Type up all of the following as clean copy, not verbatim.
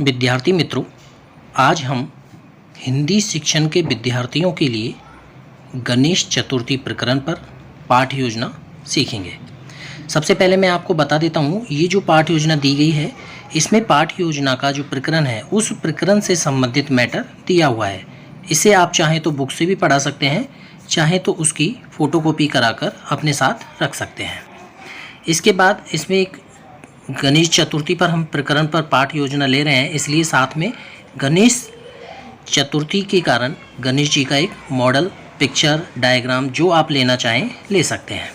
विद्यार्थी मित्रों, आज हम हिंदी शिक्षण के विद्यार्थियों के लिए गणेश चतुर्थी प्रकरण पर पाठ योजना सीखेंगे। सबसे पहले मैं आपको बता देता हूँ, ये जो पाठ योजना दी गई है, इसमें पाठ योजना का जो प्रकरण है उस प्रकरण से संबंधित मैटर दिया हुआ है। इसे आप चाहें तो बुक से भी पढ़ा सकते हैं, चाहें तो उसकी फ़ोटोकॉपी कराकर अपने साथ रख सकते हैं। इसके बाद इसमें एक गणेश चतुर्थी पर हम प्रकरण पर पाठ योजना ले रहे हैं, इसलिए साथ में गणेश चतुर्थी के कारण गणेश जी का एक मॉडल, पिक्चर, डायग्राम जो आप लेना चाहें ले सकते हैं।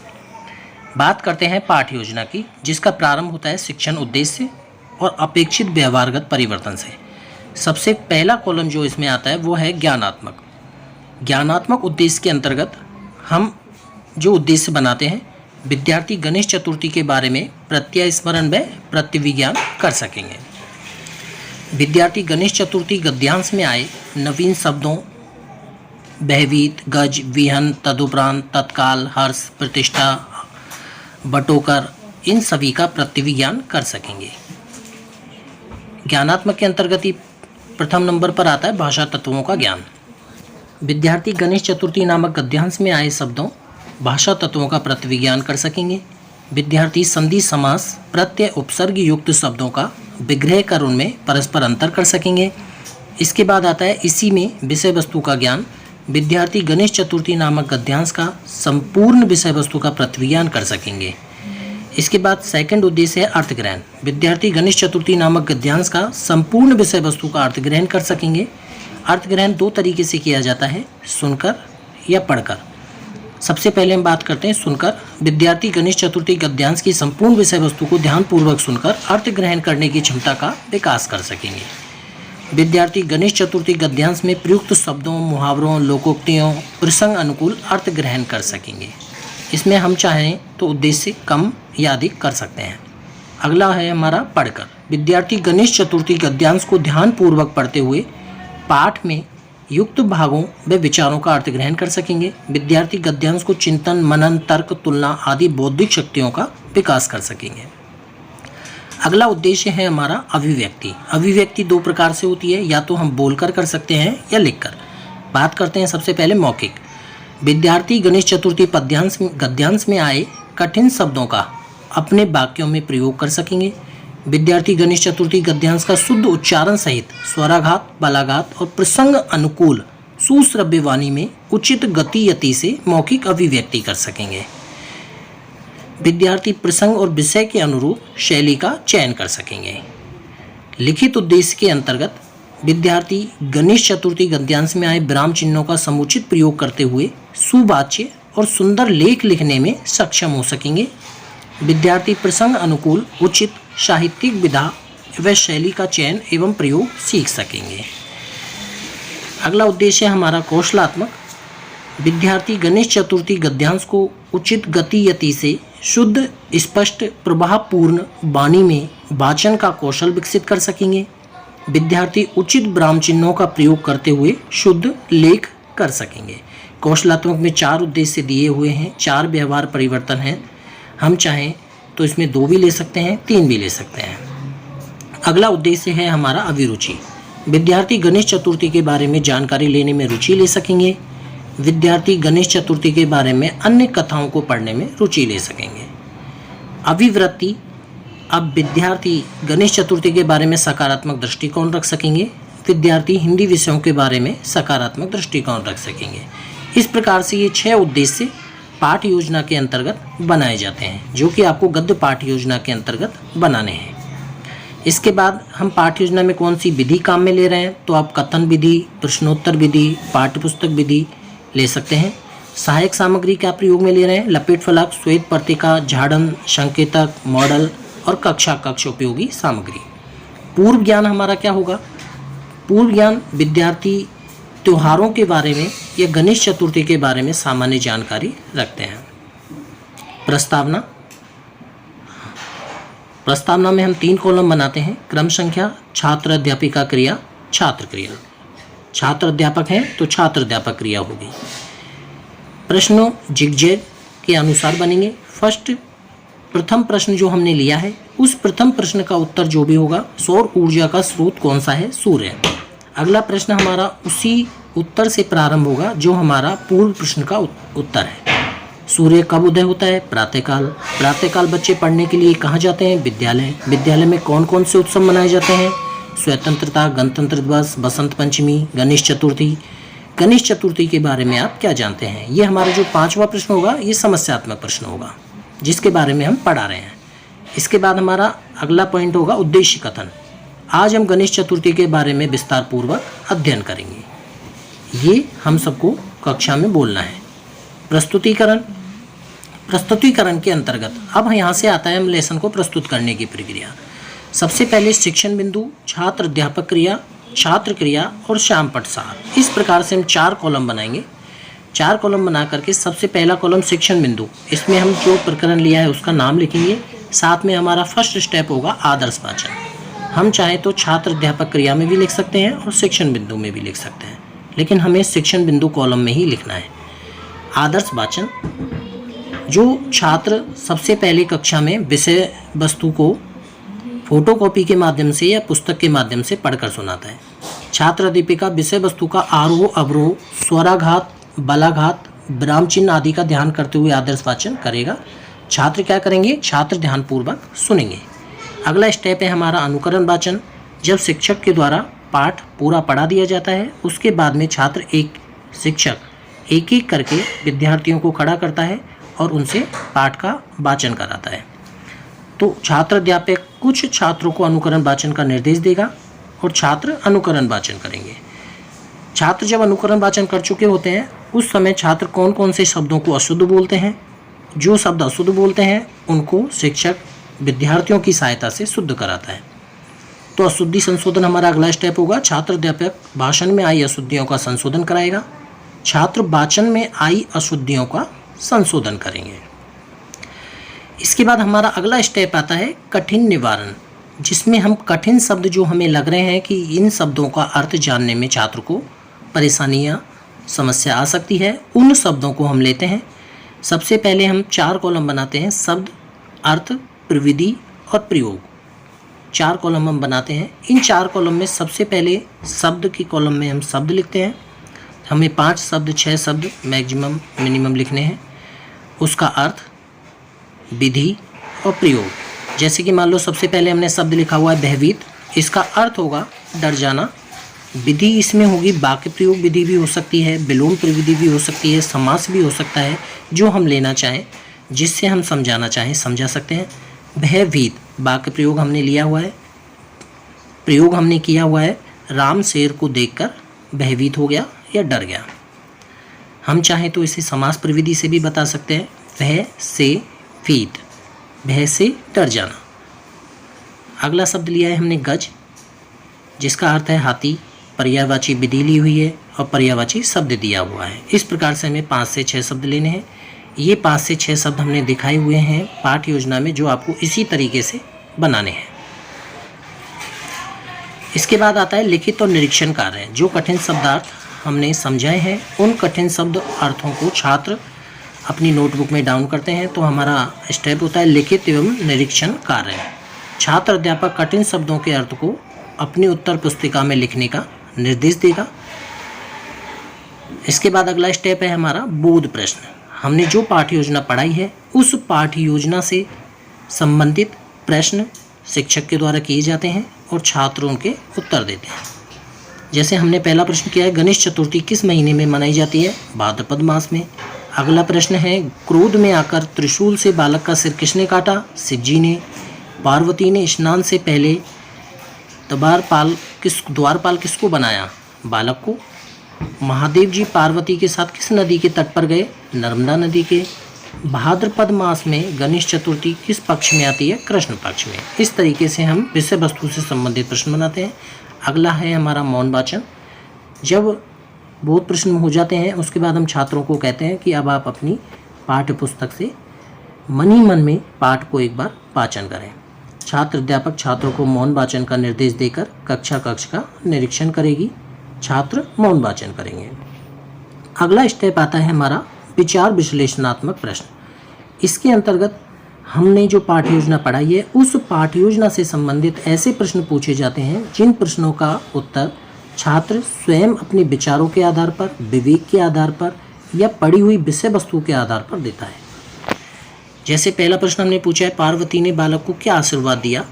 बात करते हैं पाठ योजना की, जिसका प्रारंभ होता है शिक्षण उद्देश्य और अपेक्षित व्यवहारगत परिवर्तन से। सबसे पहला कॉलम जो इसमें आता है वो है ज्ञानात्मक। ज्ञानात्मक उद्देश्य के अंतर्गत हम जो उद्देश्य बनाते हैं, विद्यार्थी गणेश चतुर्थी के बारे में प्रत्यय स्मरण व प्रतिविज्ञान कर सकेंगे। विद्यार्थी गणेश चतुर्थी गद्यांश में आए नवीन शब्दों भयभीत, गज, विहन, तदुपरांत, तत्काल, हर्ष, प्रतिष्ठा, बटोकर, इन सभी का प्रतिविज्ञान कर सकेंगे। ज्ञानात्मक के अंतर्गत ही प्रथम नंबर पर आता है भाषा तत्वों का ज्ञान। विद्यार्थी गणेश चतुर्थी नामक गद्यांश में आए शब्दों भाषा तत्वों का प्रतिविज्ञान कर सकेंगे। विद्यार्थी संधि, समास, प्रत्यय, उपसर्ग युक्त शब्दों का विग्रह कर उनमें परस्पर अंतर कर सकेंगे। इसके बाद आता है इसी में विषय वस्तु का ज्ञान। विद्यार्थी गणेश चतुर्थी नामक गद्यांश का संपूर्ण विषय वस्तु का प्रतिविज्ञान कर सकेंगे। इसके बाद सेकंड उद्देश्य है अर्थग्रहण। विद्यार्थी गणेश चतुर्थी नामक गद्यांश का संपूर्ण विषय वस्तु का अर्थग्रहण कर सकेंगे। अर्थग्रहण दो तरीके से किया जाता है, सुनकर या पढ़कर। सबसे पहले हम बात करते हैं सुनकर। विद्यार्थी गणेश चतुर्थी गद्यांश की संपूर्ण विषय वस्तु को ध्यानपूर्वक सुनकर अर्थ ग्रहण करने की क्षमता का विकास कर सकेंगे। विद्यार्थी गणेश चतुर्थी गद्यांश में प्रयुक्त शब्दों, मुहावरों, लोकोक्तियों, प्रसंग अनुकूल अर्थ ग्रहण कर सकेंगे। इसमें हम चाहें तो उद्देश्य कम या अधिक कर सकते हैं। अगला है हमारा पढ़कर। विद्यार्थी गणेश चतुर्थी गद्यांश को ध्यानपूर्वक पढ़ते हुए पाठ में युक्त भागों व विचारों का अर्थ ग्रहण कर सकेंगे। विद्यार्थी गद्यांश को चिंतन, मनन, तर्क, तुलना आदि बौद्धिक शक्तियों का विकास कर सकेंगे। अगला उद्देश्य है हमारा अभिव्यक्ति। अभिव्यक्ति दो प्रकार से होती है, या तो हम बोलकर कर सकते हैं या लिखकर। बात करते हैं सबसे पहले मौखिक। विद्यार्थी गणेश चतुर्थी गद्यांश में आए कठिन शब्दों का अपने वाक्यों में प्रयोग कर सकेंगे। विद्यार्थी गणेश चतुर्थी गद्यांश का शुद्ध उच्चारण सहित स्वराघात, बलाघात और प्रसंग अनुकूल सुश्रव्य वाणी में उचित गति यति से मौखिक अभिव्यक्ति कर सकेंगे। विद्यार्थी प्रसंग और विषय के अनुरूप शैली का चयन कर सकेंगे। लिखित उद्देश्य के अंतर्गत विद्यार्थी गणेश चतुर्थी गद्यांश में आए विराम चिन्हों का समुचित प्रयोग करते हुए सुवाच्य और सुंदर लेख लिखने में सक्षम हो सकेंगे। विद्यार्थी प्रसंग अनुकूल उचित साहित्यिक विधा व शैली का चयन एवं प्रयोग सीख सकेंगे। अगला उद्देश्य है हमारा कौशलात्मक। विद्यार्थी गणेश चतुर्थी गद्यांश को उचित गति यति से शुद्ध, स्पष्ट, प्रभावपूर्ण वाणी में वाचन का कौशल विकसित कर सकेंगे। विद्यार्थी उचित विराम चिन्हों का प्रयोग करते हुए शुद्ध लेख कर सकेंगे। कौशलात्मक में 4 उद्देश्य दिए हुए हैं, 4 व्यवहार परिवर्तन हैं। हम चाहें तो इसमें 2 भी ले सकते हैं, 3 भी ले सकते हैं। अगला उद्देश्य है हमारा अभिरुचि। विद्यार्थी गणेश चतुर्थी के बारे में जानकारी लेने में रुचि ले सकेंगे। विद्यार्थी गणेश चतुर्थी के बारे में अन्य कथाओं को पढ़ने में रुचि ले सकेंगे। अभिवृत्ति। अब विद्यार्थी गणेश चतुर्थी के बारे में सकारात्मक दृष्टिकोण रख सकेंगे। विद्यार्थी हिंदी विषयों के बारे में सकारात्मक दृष्टिकोण रख सकेंगे। इस प्रकार से ये 6 उद्देश्य पाठ योजना के अंतर्गत बनाए जाते हैं, जो कि आपको गद्य पाठ योजना के अंतर्गत बनाने हैं। इसके बाद हम पाठ योजना में कौन सी विधि काम में ले रहे हैं, तो आप कथन विधि, प्रश्नोत्तर विधि, पाठ्यपुस्तक विधि ले सकते हैं। सहायक सामग्री क्या प्रयोग में ले रहे हैं, लपेट फलक, श्वेत पत्रिका, झाड़न, संकेतक, मॉडल और कक्षा कक्ष उपयोगी सामग्री। पूर्व ज्ञान हमारा क्या होगा? पूर्व ज्ञान विद्यार्थी त्योहारों के बारे में या गणेश चतुर्थी के बारे में सामान्य जानकारी रखते हैं। प्रस्तावना। प्रस्तावना में हम 3 कॉलम बनाते हैं। क्रम संख्या, छात्र अध्यापिका क्रिया, छात्र क्रिया। छात्र अध्यापक है तो छात्र अध्यापक क्रिया होगी। प्रश्नों जिगजैग के अनुसार बनेंगे। फर्स्ट प्रथम प्रश्न जो हमने लिया है उस प्रथम प्रश्न का उत्तर जो भी होगा, सौर ऊर्जा का स्रोत कौन सा है? सूर्य। अगला प्रश्न हमारा उसी उत्तर से प्रारंभ होगा जो हमारा पूर्व प्रश्न का उत्तर है। सूर्य कब उदय होता है? प्रातःकाल। प्रातःकाल बच्चे पढ़ने के लिए कहाँ जाते हैं? विद्यालय। विद्यालय में कौन कौन से उत्सव मनाए जाते हैं? स्वतंत्रता, गणतंत्र दिवस, बसंत पंचमी, गणेश चतुर्थी। गणेश चतुर्थी के बारे में आप क्या जानते हैं? ये हमारा जो 5वां प्रश्न होगा ये समस्यात्मक प्रश्न होगा जिसके बारे में हम पढ़ा रहे हैं। इसके बाद हमारा अगला पॉइंट होगा उद्देश्य कथन। आज हम गणेश चतुर्थी के बारे में विस्तार पूर्वक अध्ययन करेंगे। ये हम सबको कक्षा में बोलना है। प्रस्तुतिकरण। प्रस्तुतिकरण के अंतर्गत अब यहाँ से आता है हम लेसन को प्रस्तुत करने की प्रक्रिया। सबसे पहले शिक्षण बिंदु, छात्र अध्यापक क्रिया, छात्र क्रिया और श्याम पट सार। इस प्रकार से हम 4 कॉलम बनाएंगे। 4 कॉलम बना करके सबसे पहला कॉलम शिक्षण बिंदु, इसमें हम जो प्रकरण लिया है उसका नाम लिखेंगे। साथ में हमारा फर्स्ट स्टेप होगा आदर्श वाचन। हम चाहे तो छात्र अध्यापक क्रिया में भी लिख सकते हैं और शिक्षण बिंदु में भी लिख सकते हैं, लेकिन हमें शिक्षण बिंदु कॉलम में ही लिखना है। आदर्श वाचन, जो छात्र सबसे पहले कक्षा में विषय वस्तु को फोटोकॉपी के माध्यम से या पुस्तक के माध्यम से पढ़कर सुनाता है। छात्र अध्यापिका विषय वस्तु का आरोह अवरोह, स्वराघात, बलाघात, विराम चिन्ह आदि का ध्यान करते हुए आदर्श वाचन करेगा। छात्र क्या करेंगे? छात्र ध्यानपूर्वक सुनेंगे। अगला स्टेप है हमारा अनुकरण वाचन। जब शिक्षक के द्वारा पाठ पूरा पढ़ा दिया जाता है उसके बाद में शिक्षक एक एक करके विद्यार्थियों को खड़ा करता है और उनसे पाठ का वाचन कराता है। तो छात्र अध्यापक कुछ छात्रों को अनुकरण वाचन का निर्देश देगा और छात्र अनुकरण वाचन करेंगे। छात्र जब अनुकरण वाचन कर चुके होते हैं उस समय छात्र कौन कौन से शब्दों को अशुद्ध बोलते हैं, जो शब्द अशुद्ध बोलते हैं उनको शिक्षक विद्यार्थियों की सहायता से शुद्ध कराता है। तो अशुद्धि संशोधन हमारा अगला स्टेप होगा। छात्र अध्यापक भाषण में आई अशुद्धियों का संशोधन कराएगा। छात्र वाचन में आई अशुद्धियों का संशोधन करेंगे। इसके बाद हमारा अगला स्टेप आता है कठिन निवारण, जिसमें हम कठिन शब्द जो हमें लग रहे हैं कि इन शब्दों का अर्थ जानने में छात्र को परेशानियाँ समस्या आ सकती है, उन शब्दों को हम लेते हैं। सबसे पहले हम 4 कॉलम बनाते हैं, शब्द, अर्थ, प्रविधि और प्रयोग। 4 कॉलम हम बनाते हैं। इन 4 कॉलम में सबसे पहले शब्द की कॉलम में हम शब्द लिखते हैं। हमें 5 शब्द 6 शब्द मैक्सिमम मिनिमम लिखने हैं। उसका अर्थ, विधि और प्रयोग। जैसे कि मान लो सबसे पहले हमने शब्द लिखा हुआ है भयभीत, इसका अर्थ होगा डर जाना। विधि इसमें होगी वाक्य प्रयोग विधि भी हो सकती है, विलोम प्रविधि भी हो सकती है, समास भी हो सकता है, जो हम लेना चाहें, जिससे हम समझाना चाहें समझा सकते हैं। भयभीत वाक्य प्रयोग हमने लिया हुआ है, प्रयोग हमने किया हुआ है राम शेर को देखकर भयभीत हो गया या डर गया। हम चाहें तो इसे समास प्रविधि से भी बता सकते हैं। भय से भीत, भय से डर जाना। अगला शब्द लिया है हमने गज, जिसका अर्थ है हाथी। पर्यायवाची विधि ली हुई है और पर्यायवाची शब्द दिया हुआ है। इस प्रकार से हमें 5 से 6 शब्द लेने हैं। ये 5 से 6 शब्द हमने दिखाए हुए हैं पाठ योजना में, जो आपको इसी तरीके से बनाने हैं। इसके बाद आता है लिखित और निरीक्षण कार्य। जो कठिन शब्दार्थ हमने समझाए हैं उन कठिन शब्द अर्थों को छात्र अपनी नोटबुक में डाउन करते हैं। तो हमारा स्टेप होता है लिखित एवं निरीक्षण कार्य। छात्र अध्यापक कठिन शब्दों के अर्थ को अपनी उत्तर पुस्तिका में लिखने का निर्देश देगा। इसके बाद अगला स्टेप है हमारा बोध प्रश्न। हमने जो पाठ्य योजना पढ़ाई है उस पाठ्य योजना से संबंधित प्रश्न शिक्षक के द्वारा किए जाते हैं और छात्र उनके उत्तर देते हैं। जैसे हमने पहला प्रश्न किया है गणेश चतुर्थी किस महीने में मनाई जाती है? भाद्रपद मास में। अगला प्रश्न है क्रोध में आकर त्रिशूल से बालक का सिर किसने काटा? शिव जी ने। पार्वती ने स्नान से पहले द्वारपाल किसको बनाया? बालक को। महादेव जी पार्वती के साथ किस नदी के तट पर गए? नर्मदा नदी के। भाद्रपद मास में गणेश चतुर्थी किस पक्ष में आती है? कृष्ण पक्ष में। इस तरीके से हम विषय वस्तु से संबंधित प्रश्न बनाते हैं। अगला है हमारा मौन वाचन। जब बहुत प्रश्न हो जाते हैं उसके बाद हम छात्रों को कहते हैं कि अब आप अपनी पाठ्य पुस्तक से मन ही मन में पाठ को एक बार वाचन करें। छात्र अध्यापक छात्रों को मौन वाचन का निर्देश देकर कक्ष का निरीक्षण करेगी। छात्र मौन वाचन करेंगे। अगला स्टेप आता है हमारा विचार विश्लेषणात्मक प्रश्न। इसके अंतर्गत हमने जो पाठ्य योजना पढ़ाई है उस पाठ्य योजना से संबंधित ऐसे प्रश्न पूछे जाते हैं जिन प्रश्नों का उत्तर छात्र स्वयं अपने विचारों के आधार पर, विवेक के आधार पर या पढ़ी हुई विषय वस्तु के आधार पर देता है। जैसे पहला प्रश्न हमने पूछा है, पार्वती ने बालक को क्या आशीर्वाद दिया?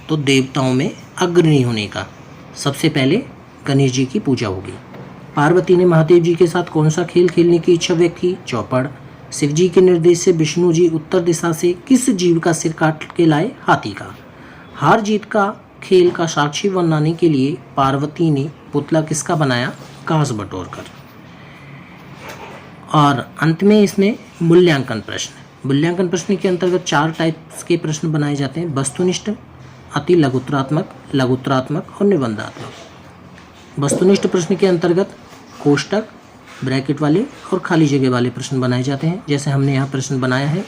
तो देवताओं में अग्रणी होने का। सबसे पहले गणेश जी की पूजा होगी। पार्वती ने महादेव जी के साथ कौन सा खेल खेलने की इच्छा व्यक्त की? चौपड़। शिव जी के निर्देश से विष्णु जी उत्तर दिशा से किस जीव का सिर काट के लाए? हाथी का। हार जीत का खेल का साक्षी बनाने के लिए पार्वती ने पुतला किसका बनाया? घास बटोरकर। और अंत में इसमें मूल्यांकन प्रश्न। मूल्यांकन प्रश्न के अंतर्गत 4 टाइप्स के प्रश्न बनाए जाते हैं: वस्तुनिष्ठ, अति लघुत्तरात्मक, लघुत्तरात्मक और निबंधात्मक। वस्तुनिष्ठ प्रश्न के अंतर्गत कोष्टक, ब्रैकेट वाले और खाली जगह वाले प्रश्न बनाए जाते हैं। जैसे हमने यहाँ प्रश्न बनाया है,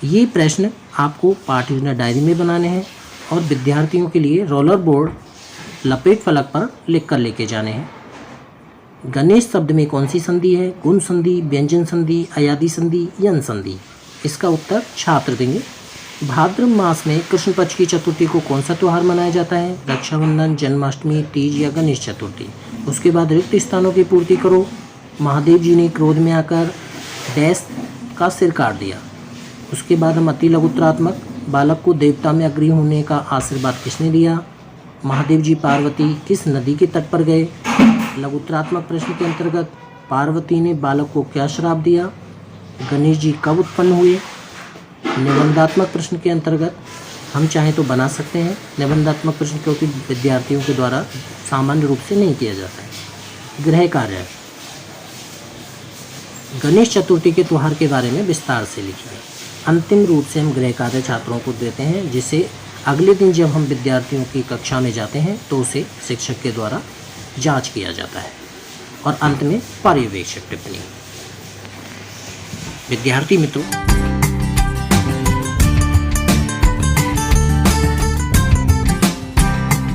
ये प्रश्न आपको पाठ्य योजना डायरी में बनाने हैं और विद्यार्थियों के लिए रोलर बोर्ड लपेट फलक पर लिख कर लेके जाने हैं। गणेश शब्द में कौन सी संधि है? गुण संधि, व्यंजन संधि, अयादि संधि, यन संधि। इसका उत्तर छात्र देंगे। भाद्र मास में कृष्ण पक्ष की चतुर्थी को कौन सा त्यौहार मनाया जाता है? रक्षाबंधन, जन्माष्टमी, तीज या गणेश चतुर्थी। उसके बाद रिक्त स्थानों की पूर्ति करो। महादेव जी ने क्रोध में आकर डैश का सिर काट दिया। उसके बाद हम अति लघुत्तरात्मक, बालक को देवता में अग्रणी होने का आशीर्वाद किसने दिया? महादेव जी पार्वती किस नदी के तट पर गए? लघुत्तरात्मक प्रश्न के अंतर्गत पार्वती ने बालक को क्या श्राप दिया? गणेश जी कब उत्पन्न हुए? निबंधात्मक प्रश्न के अंतर्गत हम चाहें तो बना सकते हैं। निबंधात्मक प्रश्न क्योंकि विद्यार्थियों के द्वारा सामान्य रूप से नहीं किया जाता है। गृह कार्य, गणेश चतुर्थी के त्यौहार के बारे में विस्तार से लिखिए। अंतिम रूप से हम गृह कार्य छात्रों को देते हैं, जिसे अगले दिन जब हम विद्यार्थियों की कक्षा में जाते हैं तो उसे शिक्षक के द्वारा जांच किया जाता है। और अंत में पर्यवेक्षक टिप्पणी। विद्यार्थी मित्रों,